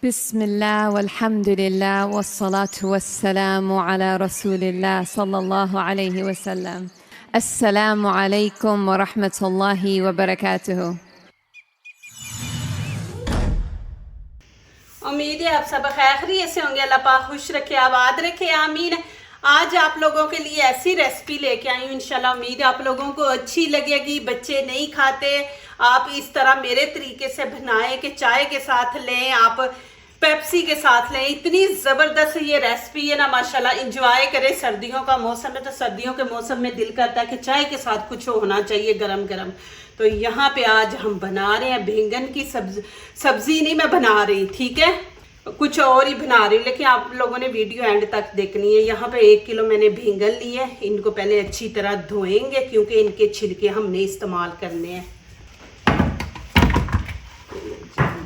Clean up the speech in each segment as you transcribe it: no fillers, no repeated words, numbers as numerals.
बिस्मिल्लाह वल्हम्दुलिल्लाह वस्सलातु वस्सलामु अला रसूलिल्लाह सल्लल्लाहु अलैहि वसल्लम। अस्सलामु अलैकुम व रहमतुल्लाहि व बरकातुहू। उम्मीद है आप सब खैरियत से होंगे। अल्लाह पाक खुश रखे, आबाद रखे, आमीन। आज आप लोगों के लिए ऐसी रेसिपी लेके आई हूँ, इंशाल्लाह उम्मीद है आप लोगों को अच्छी लगेगी। बच्चे नहीं खाते, आप इस तरह मेरे तरीके से बनाएं कि चाय के साथ लें, आप पेप्सी के साथ लें। इतनी ज़बरदस्त ये रेसिपी है ना, माशाल्लाह इंजॉय करें। सर्दियों का मौसम है तो सर्दियों के मौसम में दिल करता है कि चाय के साथ कुछ होना चाहिए गरम गरम। तो यहाँ पे आज हम बना रहे हैं बैंगन की सब्जी नहीं मैं बना रही, ठीक है, कुछ और ही बना रही हूँ, लेकिन आप लोगों ने वीडियो एंड तक देखनी है। यहाँ पे 1 किलो मैंने बैंगन लिए है। इनको पहले अच्छी तरह धोएंगे क्योंकि इनके छिलके हमने इस्तेमाल करने हैं।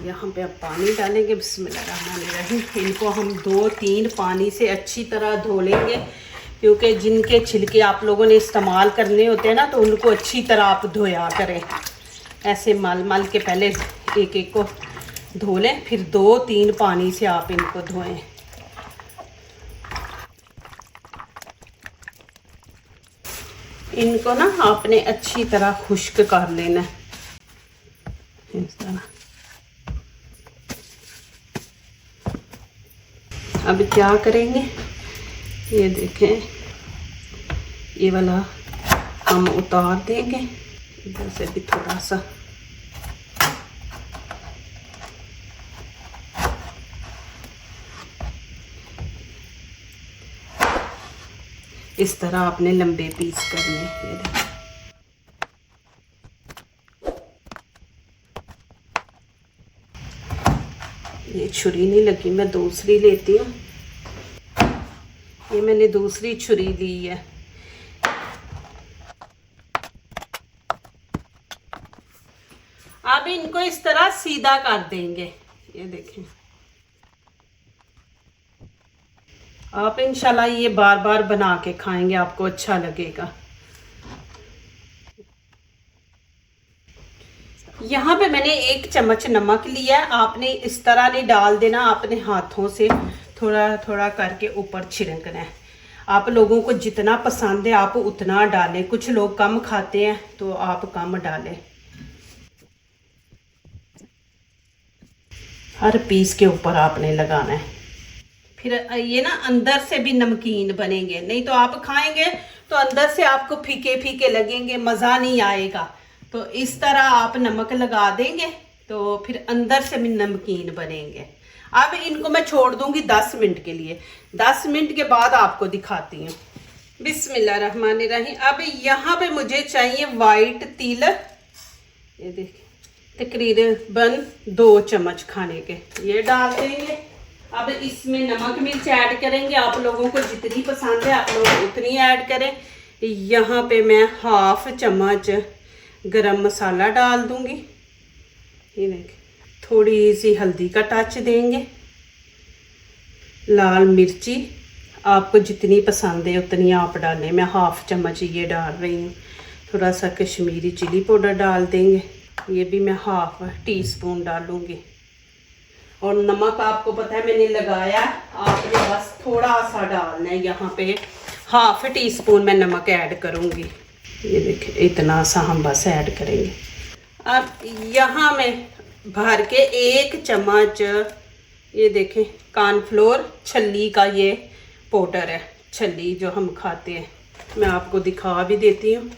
यहाँ पे अब पानी डालेंगे, बिस्मिल्लाहिर्रहमानिर्रहीम। इनको हम 2-3 पानी से अच्छी तरह धो लेंगे क्योंकि जिनके छिलके आप लोगों ने इस्तेमाल करने होते हैं ना, तो उनको अच्छी तरह आप धोया करें। ऐसे मल मल के पहले एक एक को धो लें, फिर 2-3 पानी से आप इनको धोएं। इनको ना आपने अच्छी तरह खुश्क कर लेना इस तरह। अब क्या करेंगे, ये देखें, ये वाला हम उतार देंगे इधर से भी थोड़ा सा। इस तरह आपने लंबे पीस करने हैं। ये छुरी नहीं लगी, मैं दूसरी लेती हूँ। ये मैंने दूसरी छुरी ली है। अब इनको इस तरह सीधा कर देंगे। ये देखें, आप इंशाल्लाह ये बार बार बना के खाएंगे, आपको अच्छा लगेगा। यहाँ पे मैंने 1 चम्मच नमक लिया है। आपने इस तरह नहीं डाल देना, आपने हाथों से थोड़ा थोड़ा करके ऊपर छिड़कना है। आप लोगों को जितना पसंद है आप उतना डालें। कुछ लोग कम खाते हैं तो आप कम डालें। हर पीस के ऊपर आपने लगाना है। फिर ये ना अंदर से भी नमकीन बनेंगे, नहीं तो आप खाएंगे तो अंदर से आपको फीके फीके लगेंगे, मज़ा नहीं आएगा। तो इस तरह आप नमक लगा देंगे तो फिर अंदर से भी नमकीन बनेंगे। अब इनको मैं छोड़ दूंगी 10 मिनट के लिए। 10 मिनट के बाद आपको दिखाती हूँ। बिस्मिल्लाहिर्रहमानिर्रहीम। अब यहाँ पे मुझे चाहिए वाइट तिल, ये देखिए तकरीबन 2 चम्मच खाने के, ये डाल देंगे। अब इसमें नमक मिर्च ऐड करेंगे, आप लोगों को जितनी पसंद है आप लोग उतनी ऐड करें। यहाँ पे मैं 1/2 चम्मच गरम मसाला डाल दूंगी। ये देखिए, थोड़ी सी हल्दी का टच देंगे। लाल मिर्ची आपको जितनी पसंद है उतनी आप डालें। मैं 1/2 चम्मच ये डाल रही हूँ। थोड़ा सा कश्मीरी चिली पाउडर डाल देंगे, ये भी मैं 1/2 टीस्पून डालूंगी। और नमक आपको पता है मैंने लगाया, आपने बस थोड़ा सा डालना है। यहाँ पे 1/2 टीस्पून मैं नमक ऐड करूँगी। ये देखिए इतना सा हम बस ऐड करेंगे। अब यहाँ मैं भर के 1 चम्मच, ये देखें, कॉर्नफ्लोर छल्ली का ये पाउडर है, छल्ली जो हम खाते हैं। मैं आपको दिखा भी देती हूँ।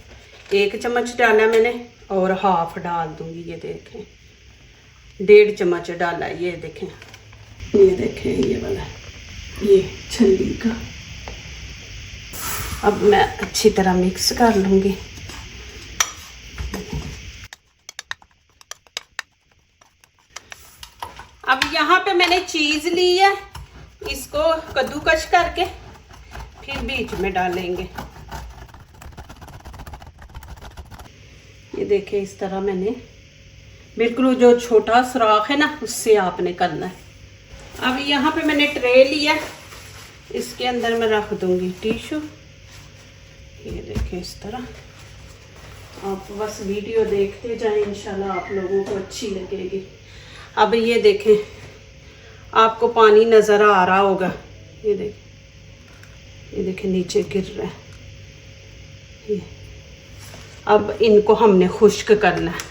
1 चम्मच डाला मैंने और 1/2 डाल दूँगी। ये देखें 1.5 चम्मच डाला। ये देखें, ये देखें, ये वाला, ये छल्ली का। अब मैं अच्छी तरह मिक्स कर लूँगी। अब यहाँ पे मैंने चीज़ ली है, इसको कद्दूकश करके फिर बीच में डालेंगे। ये देखिए इस तरह मैंने बिल्कुल जो छोटा सुराख है ना उससे आपने करना है। अब यहाँ पे मैंने ट्रे लिया, इसके अंदर मैं रख दूँगी टिश्यू। ये देखिए इस तरह आप बस वीडियो देखते जाएं, इंशाल्लाह आप लोगों को अच्छी लगेगी। अब ये देखें आपको पानी नज़र आ रहा होगा, ये देखिए नीचे गिर रहा है ये। अब इनको हमने खुश्क करना है।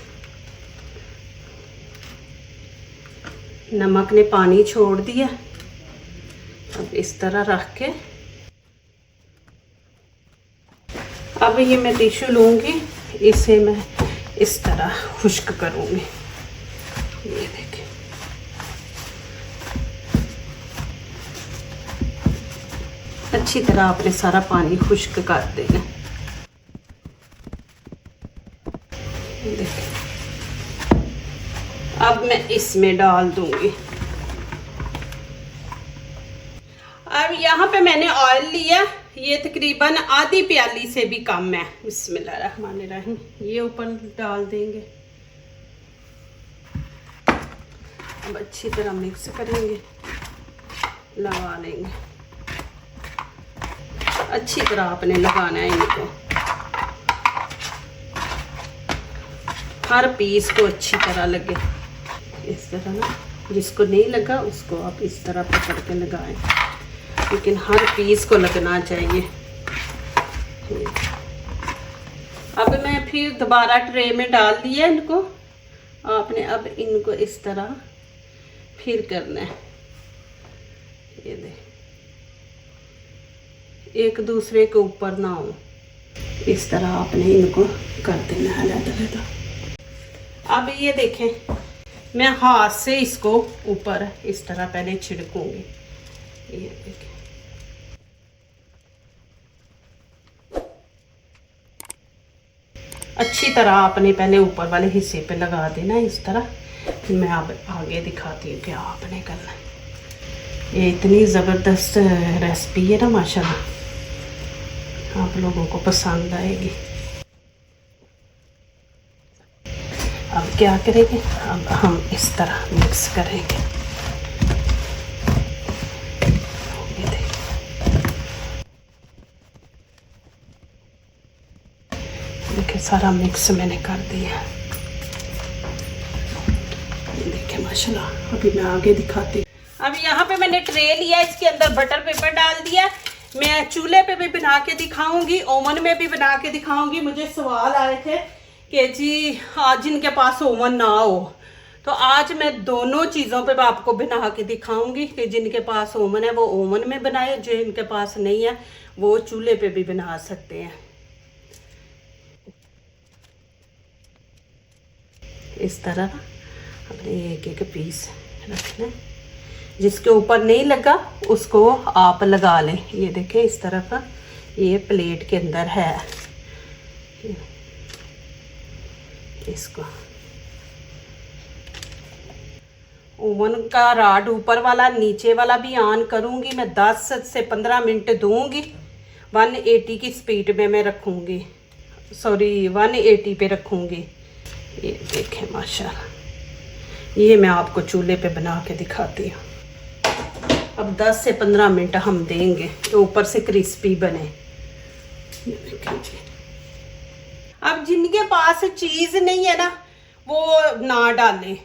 नमक ने पानी छोड़ दिया। अब इस तरह रख के अब ये मैं टिश्यू लूँगी, इसे मैं इस तरह खुश्क करूँगी। ये देखिए अच्छी तरह आपने सारा पानी खुश्क कर देना। ये देखिए अब मैं इसमें डाल दूँगी। अब यहाँ पे मैंने ऑयल लिया, ये तकरीबन आधी प्याली से भी कम है। बिस्मिल्लाहिर्रहमानिर्रहीम, ये ऊपर डाल देंगे। अब अच्छी तरह मिक्स करेंगे, लगा लेंगे। अच्छी तरह आपने लगाना है इनको, हर पीस को अच्छी तरह लगे। इस तरह ना, जिसको नहीं लगा उसको आप इस तरह पकड़ के लगाएं, लेकिन हर पीस को लगना चाहिए। अब मैं फिर दोबारा ट्रे में डाल दिया इनको। आपने अब इनको इस तरह फिर करना है। ये दे, एक दूसरे के ऊपर ना हो, इस तरह आपने इनको कर देना है अलग-अलग। अब ये देखें, मैं हाथ से इसको ऊपर इस तरह पहले छिड़कूंगी। ये देखें, अच्छी तरह आपने पहले ऊपर वाले हिस्से पे लगा देना इस तरह। फिर मैं अब आगे दिखाती हूँ क्या आपने करना है। ये इतनी ज़बरदस्त रेसिपी है ना, माशाल्लाह आप लोगों को पसंद आएगी। अब क्या करेंगे, अब हम इस तरह मिक्स करेंगे। देखिए सारा मिक्स मैंने कर दिया। ये देखिए माशाल्लाह। अभी मैं आगे दिखाती हूँ। अब यहाँ पे मैंने ट्रे लिया, इसके अंदर बटर पेपर डाल दिया। मैं चूल्हे पे भी बना के दिखाऊंगी, ओवन में भी बना के दिखाऊंगी। मुझे सवाल आए थे कि जी आज जिनके पास ओवन ना हो, तो आज मैं दोनों चीज़ों पे आपको बना के दिखाऊंगी कि जिनके पास ओवन है वो ओवन में बनाए, जो इनके पास नहीं है वो चूल्हे पे भी बना सकते हैं। इस तरह ना अपने एक एक पीस रखना है। जिसके ऊपर नहीं लगा उसको आप लगा लें। ये देखें इस तरह का ये प्लेट के अंदर है। इसको ओवन का राड ऊपर वाला नीचे वाला भी ऑन करूंगी। मैं 10 से 15 मिनट दूंगी। 180 की स्पीड में मैं रखूंगी, सॉरी 180 पे रखूंगी। ये देखें माशाल्लाह, ये मैं आपको चूल्हे पे बना के दिखाती हूँ। अब 10 से 15 मिनट हम देंगे तो ऊपर से क्रिस्पी बने। ये देखें जी। अब जिनके पास चीज़ नहीं है ना वो ना डालें,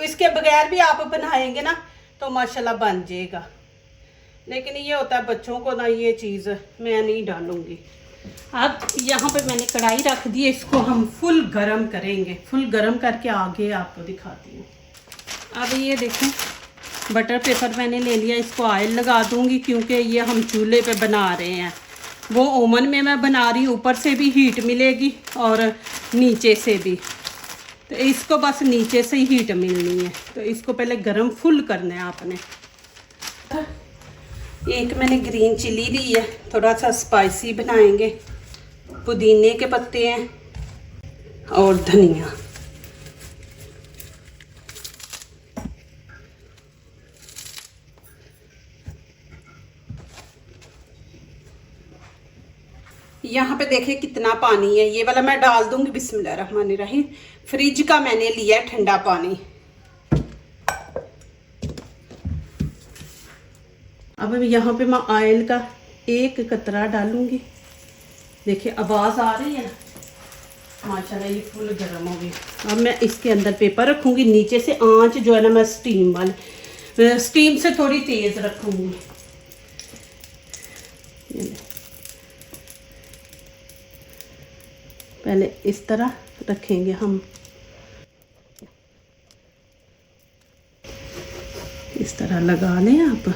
इसके बगैर भी आप बनाएंगे ना तो माशाल्लाह बन जाएगा। लेकिन ये होता है बच्चों को ना, ये चीज़ मैं नहीं डालूंगी। अब यहाँ पे मैंने कढ़ाई रख दी है, इसको हम फुल गरम करेंगे। फुल गरम करके आगे आपको दिखाती हूँ। अब ये देखें बटर पेपर मैंने ले लिया, इसको ऑयल लगा दूँगी क्योंकि ये हम चूल्हे पे बना रहे हैं। वो ओवन में मैं बना रही हूँ, ऊपर से भी हीट मिलेगी और नीचे से भी, तो इसको बस नीचे से ही हीट मिलनी है। तो इसको पहले गरम फुल करना है आपने। एक मैंने ग्रीन चिली ली है, थोड़ा सा स्पाइसी बनाएंगे। पुदीने के पत्ते हैं और धनिया। यहाँ पे देखिए कितना पानी है, ये वाला मैं डाल दूंगी। बिस्मिल्लाहिर्रहमानिर्रहीम। फ्रिज का मैंने लिया है ठंडा पानी। अब यहाँ पे मैं ऑयल का एक कतरा डालूंगी। देखिए आवाज़ आ रही है माशाल्लाह, ये फुल गर्म हो गई। अब मैं इसके अंदर पेपर रखूंगी, नीचे से आंच जो है ना मैं स्टीम वाले स्टीम से थोड़ी तेज रखूंगी। पहले इस तरह रखेंगे हम, इस तरह लगा लें आप।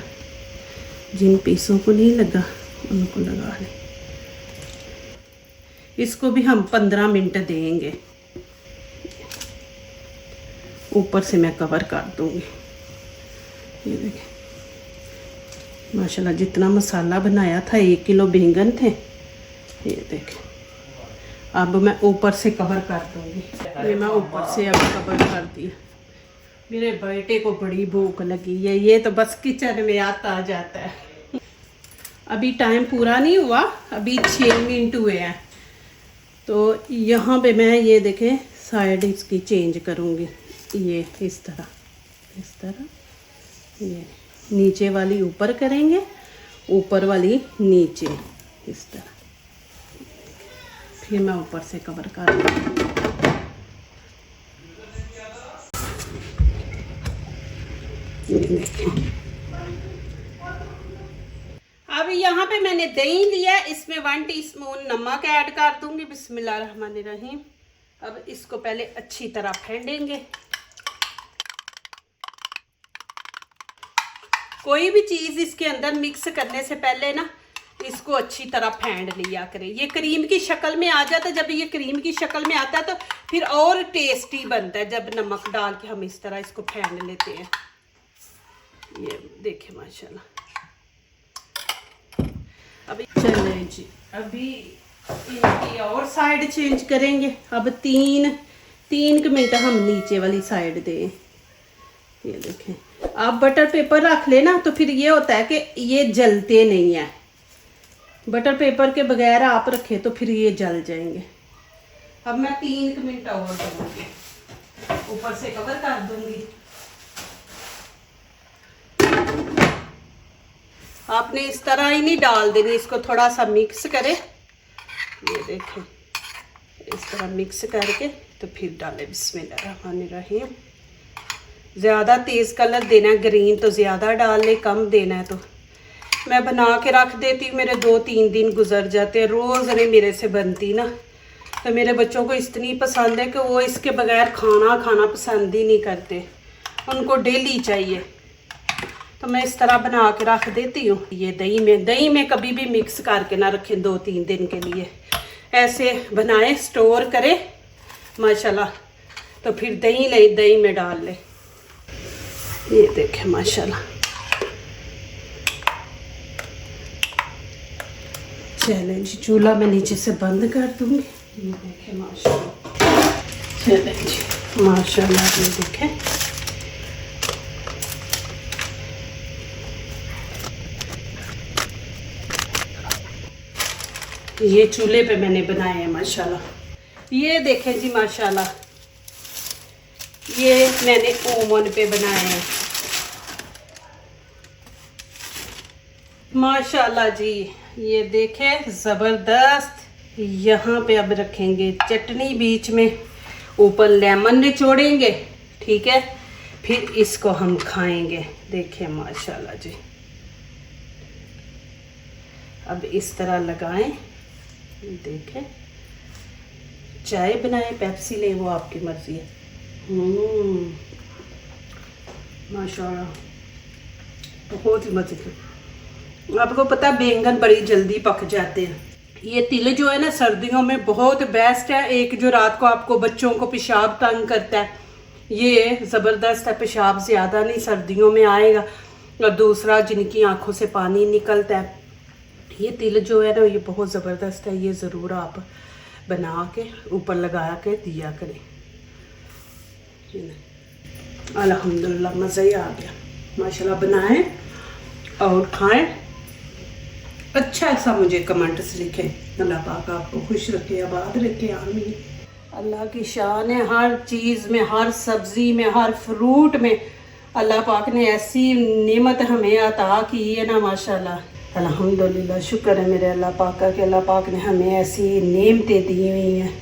जिन पीसों को नहीं लगा उनको लगा लें। इसको भी हम 15 मिनट देंगे। ऊपर से मैं कवर कर दूंगी। ये देखें माशाल्लाह, जितना मसाला बनाया था 1 किलो बैंगन थे। ये देखें, अब मैं ऊपर से कवर कर दूंगी। ये मैं ऊपर से अब कवर कर दिया। मेरे बेटे को बड़ी भूख लगी है, ये तो बस किचन में आता जाता है। अभी टाइम पूरा नहीं हुआ, अभी 6 मिनट हुए हैं। तो यहाँ पे मैं ये देखें साइड इसकी चेंज करूँगी। ये इस तरह ये नीचे वाली ऊपर करेंगे, ऊपर वाली नीचे, इस तरह। फिर मैं ऊपर से कवर कर दूँगी। अब यहाँ पे मैंने दही लिया, इसमें 1 टीस्पून नमक ऐड कर दूंगी। बिस्मिल्लाहिर्रहमानिर्रहीम। अब इसको पहले अच्छी तरह फेंटेंगे। कोई भी चीज़ इसके अंदर मिक्स करने से पहले ना इसको अच्छी तरह फेंट लिया करें। ये क्रीम की शक्ल में आ जाता है। जब ये क्रीम की शक्ल में आता है तो फिर और टेस्टी बनता है, जब नमक डाल के हम इस तरह इसको फेंट लेते हैं। ये देखें माशाल्लाह। अभी चले जी, अभी इनकी और साइड चेंज करेंगे। अब 3 मिनट हम नीचे वाली साइड दें। ये देखें, आप बटर पेपर रख लेना तो फिर ये होता है कि ये जलते नहीं है। बटर पेपर के बगैर आप रखें तो फिर ये जल जाएंगे। अब मैं 3 मिनट और दूंगी, ऊपर से कवर कर दूंगी। आपने इस तरह ही नहीं डाल देनी, इसको थोड़ा सा मिक्स करें। ये देखें, इस तरह मिक्स करके तो फिर डालें। बिस्मिल्लाहिर्रहमानिर्रहीम। ज़्यादा तेज़ कलर देना है, ग्रीन तो ज़्यादा डाल ले, कम देना है तो मैं बना के रख देती हूँ। मेरे 2-3 दिन गुजर जाते हैं, रोज़ नहीं मेरे से बनती ना। तो मेरे बच्चों को इतनी पसंद है कि वो इसके बगैर खाना पसंद ही नहीं करते, उनको डेली चाहिए। तो मैं इस तरह बना के रख देती हूँ। ये दही में कभी भी मिक्स करके ना रखें 2-3 दिन के लिए। ऐसे बनाएं, स्टोर करें माशाल्लाह। तो फिर दही में डाल ले। ये देखें माशाल्लाह। चलें जी, चूल्हा मैं नीचे से बंद कर दूंगी। ये देखें माशाल्लाह। चलें जी माशाल्लाह। ये देखें, ये चूल्हे पे मैंने बनाए हैं माशाल्लाह। ये देखें जी माशाल्लाह, ये मैंने ओवन पे बनाए हैं माशाल्लाह जी। ये देखें ज़बरदस्त। यहाँ पे अब रखेंगे चटनी बीच में, ऊपर लेमन निचोड़ेंगे, ठीक है। फिर इसको हम खाएंगे। देखें माशाल्लाह जी। अब इस तरह लगाएं। देखें, चाय बनाए, पेप्सी लें, वो आपकी मर्जी है। माशाल्लाह, बहुत ही मजे के। आपको पता है बैंगन बड़ी जल्दी पक जाते हैं। ये तिल जो है ना सर्दियों में बहुत बेस्ट है। एक जो रात को आपको बच्चों को पेशाब तंग करता है, ये ज़बरदस्त है। पेशाब ज़्यादा नहीं सर्दियों में आएगा। और दूसरा, जिनकी आंखों से पानी निकलता है, ये तिल जो है ना ये बहुत ज़बरदस्त है। ये ज़रूर आप बना के ऊपर लगा के दिया करें। अल्हम्दुलिल्लाह, मज़ा ही आ गया माशाल्लाह। बनाएं और खाएं। अच्छा सा मुझे कमेंट्स लिखें। अल्लाह पाक आपको खुश रखे, आबाद रखे, आमीन। अल्लाह की शान है, हर चीज़ में, हर सब्ज़ी में, हर फ्रूट में अल्लाह पाक ने ऐसी नेमत हमें अता की है ना माशाल्लाह। अल्हम्दुलिल्लाह, शुक्र है मेरे अल्लाह पाक का कि अल्लाह पाक ने हमें ऐसी नेमतें दी हुई हैं।